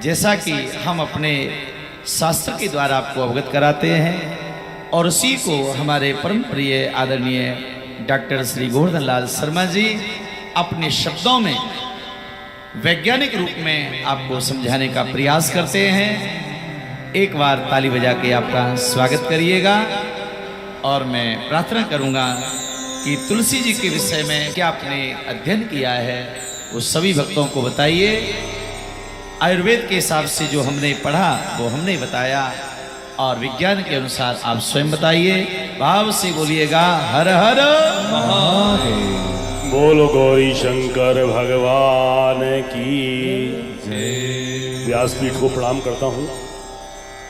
जैसा कि हम अपने शास्त्र के द्वारा आपको अवगत कराते हैं और उसी को हमारे परम प्रिय आदरणीय डॉक्टर श्री गोवर्धन लाल शर्मा जी अपने शब्दों में वैज्ञानिक रूप में आपको समझाने का प्रयास करते हैं। एक बार ताली बजा के आपका स्वागत करिएगा और मैं प्रार्थना करूंगा कि तुलसी जी के विषय में क्या आपने अध्ययन किया है वो सभी भक्तों को बताइए। आयुर्वेद के हिसाब से जो हमने पढ़ा वो हमने बताया और विज्ञान के अनुसार आप स्वयं बताइए। भाव से बोलिएगा हर हर महादेव। बोलो गौरी शंकर भगवान की जय। व्यासपीठ को प्रणाम करता हूँ।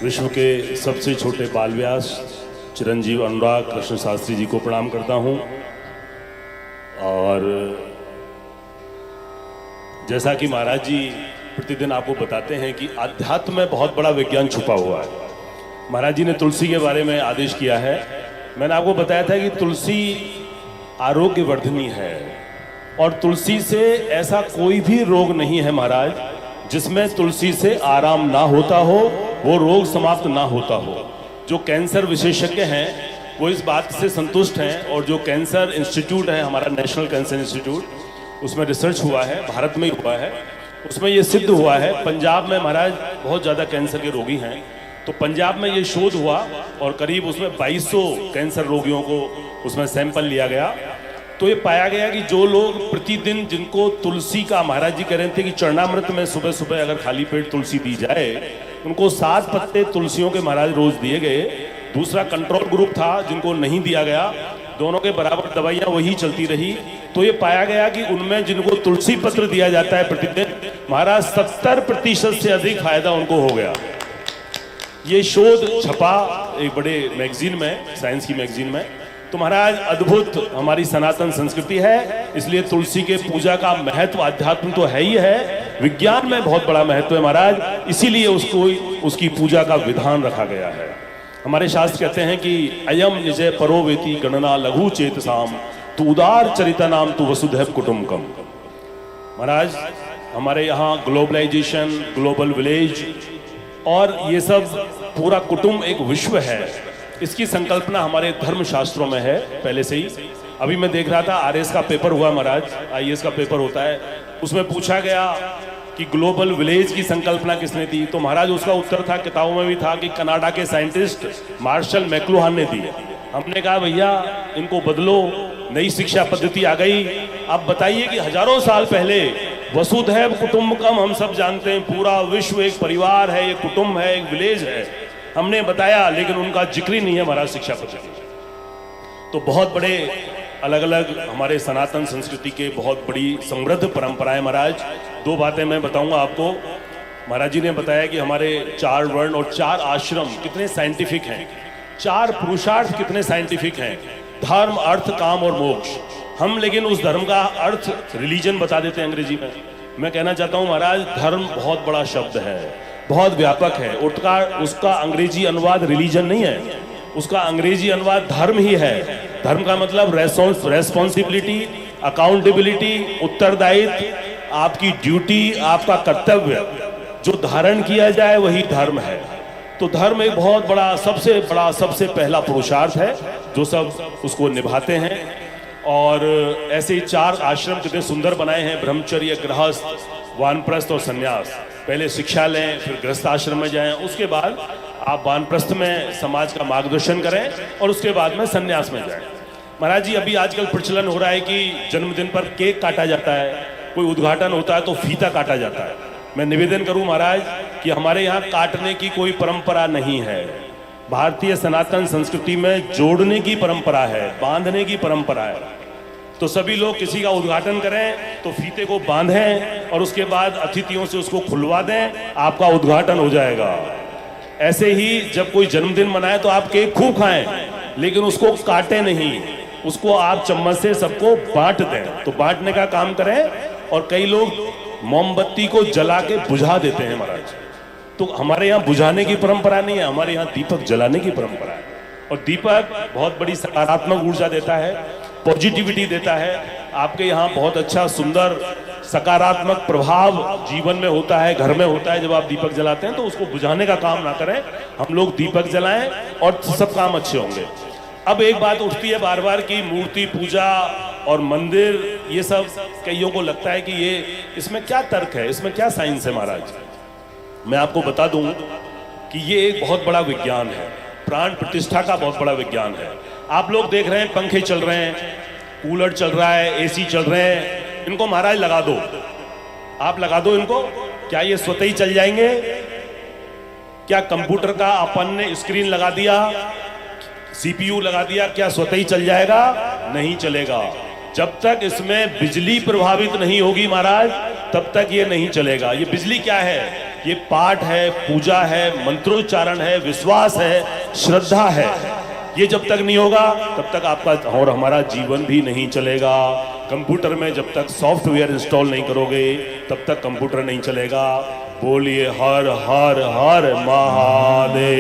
विश्व के सबसे छोटे बाल व्यास चिरंजीव अनुराग कृष्ण शास्त्री जी को प्रणाम करता हूँ। और जैसा कि महाराज जी प्रतिदिन आपको बताते हैं कि अध्यात्म में बहुत बड़ा विज्ञान छुपा हुआ है। महाराज जी ने तुलसी के बारे में आदेश किया है। मैंने आपको बताया था कि तुलसी आरोग्य वर्धनी है और तुलसी से ऐसा कोई भी रोग नहीं है महाराज जिसमें तुलसी से आराम ना होता हो, वो रोग समाप्त ना होता हो। जो कैंसर विशेषज्ञ हैं वो इस बात से संतुष्ट हैं और जो कैंसर इंस्टीट्यूट है हमारा नेशनल कैंसर इंस्टीट्यूट, उसमें रिसर्च हुआ है, भारत में ही हुआ है, उसमें ये सिद्ध हुआ है। पंजाब में महाराज बहुत ज़्यादा कैंसर के रोगी हैं, तो पंजाब में ये शोध हुआ और करीब उसमें 2200 कैंसर रोगियों को उसमें सैंपल लिया गया। तो ये पाया गया कि जो लोग प्रतिदिन जिनको तुलसी का, महाराज जी कह रहे थे कि चरणामृत में सुबह सुबह अगर खाली पेट तुलसी दी जाए, उनको 7 पत्ते तुलसियों के महाराज रोज दिए गए। दूसरा कंट्रोल ग्रुप था जिनको नहीं दिया गया, दोनों के बराबर दवाइयाँ वही चलती रही। तो ये पाया गया कि उनमें जिनको तुलसी पत्र दिया जाता है प्रतिदिन, महाराज 70% से अधिक फायदा उनको हो गया। ये शोध छपा एक बड़े मैगजीन में, साइंस की मैगजीन में। तो महाराज अद्भुत हमारी सनातन संस्कृति है, इसलिए तुलसी के पूजा का महत्व अध्यात्म तो है ही है, विज्ञान में बहुत बड़ा महत्व है महाराज, इसीलिए उसको उसकी पूजा का विधान रखा गया है। हमारे शास्त्र कहते हैं कि अयम निजय परोवेति गणना लघु चेतसाम तु उदार चरिता नाम तु वसुधैव कुटुंबकम। महाराज हमारे यहाँ ग्लोबलाइजेशन, ग्लोबल विलेज और ये सब पूरा कुटुंब एक विश्व है, इसकी संकल्पना हमारे धर्म शास्त्रों में है पहले से ही। अभी मैं देख रहा था आरएस का पेपर हुआ महाराज, आईएएस का पेपर होता है, उसमें पूछा गया कि ग्लोबल विलेज की संकल्पना किसने दी, तो महाराज उसका उत्तर था, किताबों में भी था कि कनाडा के साइंटिस्ट मार्शल मैक्लुहान ने दी। हमने कहा भैया इनको बदलो, नई शिक्षा पद्धति आ गई। आप बताइए कि हजारों साल पहले वसुधैव कुटुंबकम, हम सब जानते हैं पूरा विश्व एक परिवार है, एक कुटुंब है, एक विलेज है, हमने बताया, लेकिन उनका जिक्र ही नहीं है महाराज शिक्षा पद्धति। तो बहुत बड़े अलग अलग हमारे सनातन संस्कृति के बहुत बड़ी समृद्ध परंपराएं महाराज। 2 बातें मैं बताऊंगा आपको। महाराज जी ने बताया कि हमारे 4 वर्ण और 4 आश्रम कितने साइंटिफिक हैं, 4 पुरुषार्थ कितने साइंटिफिक हैं, धर्म, अर्थ, काम और मोक्ष। हम लेकिन उस धर्म का अर्थ रिलीजन बता देते हैं अंग्रेजी में। मैं कहना चाहता हूं महाराज धर्म बहुत बड़ा शब्द है, बहुत व्यापक है। उसका अंग्रेजी अनुवाद रिलीजन नहीं है, उसका अंग्रेजी अनुवाद धर्म ही है। धर्म का मतलब रेस्पॉन्सिबिलिटी, अकाउंटेबिलिटी, उत्तरदायित्व, आपकी ड्यूटी, आपका कर्तव्य जो धारण किया जाए वही धर्म है। तो धर्म एक बहुत बड़ा सबसे पहला पुरुषार्थ है जो सब उसको निभाते हैं। और ऐसे ही 4 आश्रम कितने सुंदर बनाए हैं, ब्रह्मचर्य, गृहस्थ, वानप्रस्थ और संन्यास। पहले शिक्षा लें, फिर गृहस्थ आश्रम में जाएं, उसके बाद आप वानप्रस्थ में समाज का मार्गदर्शन करें और उसके बाद में संन्यास में जाएं। महाराज जी अभी आजकल प्रचलन हो रहा है कि जन्मदिन पर केक काटा जाता है, कोई उद्घाटन होता है तो फीता काटा जाता है। मैं निवेदन करूं महाराज कि हमारे यहाँ काटने की कोई परंपरा नहीं है। भारतीय सनातन संस्कृति में जोड़ने की परंपरा है, बांधने की परंपरा है। तो सभी लोग किसी का उद्घाटन करें तो फीते को बांधें और उसके बाद अतिथियों से उसको खुलवा दें, आपका उद्घाटन हो जाएगा। ऐसे ही जब कोई जन्मदिन मनाए तो आप केक खूब खाएं, लेकिन उसको काटें नहीं, उसको आप चम्मच से सबको बांट दें। तो बांटने का काम करें। और कई लोग मोमबत्ती को जला के बुझा देते हैं महाराज, तो हमारे यहाँ बुझाने की परंपरा नहीं है, हमारे यहाँ दीपक जलाने की परंपरा है। और दीपक बहुत बड़ी सकारात्मक ऊर्जा देता है, पॉजिटिविटी देता है। आपके यहाँ बहुत अच्छा सुंदर सकारात्मक प्रभाव जीवन में होता है, घर में होता है। जब आप दीपक जलाते हैं तो उसको बुझाने का काम ना करें, हम लोग दीपक जलाएं और सब काम अच्छे होंगे। अब एक बात उठती है बार बार कि मूर्ति पूजा और मंदिर, ये सब कईयों को लगता है कि ये इसमें क्या तर्क है, इसमें क्या साइंस है। महाराज मैं आपको बता दूं कि ये एक बहुत बड़ा विज्ञान है, प्राण प्रतिष्ठा का बहुत बड़ा विज्ञान है। आप लोग देख रहे हैं पंखे चल रहे हैं, कूलर चल रहा है, एसी चल रहे हैं, इनको महाराज लगा दो, आप लगा दो इनको, क्या ये स्वतः ही चल जाएंगे? क्या कंप्यूटर का अपन ने स्क्रीन लगा दिया, सीपीयू लगा दिया, क्या स्वतः ही चल जाएगा? नहीं चलेगा। जब तक इसमें बिजली प्रभावित नहीं होगी महाराज, तब तक ये नहीं चलेगा। ये बिजली क्या है? ये पाठ है, पूजा है, मंत्रोच्चारण है, विश्वास है, श्रद्धा है। ये जब तक नहीं होगा तब तक आपका और हमारा जीवन भी नहीं चलेगा। कंप्यूटर में जब तक सॉफ्टवेयर इंस्टॉल नहीं करोगे तब तक कंप्यूटर नहीं चलेगा। बोलिए हर हर हर महादेव।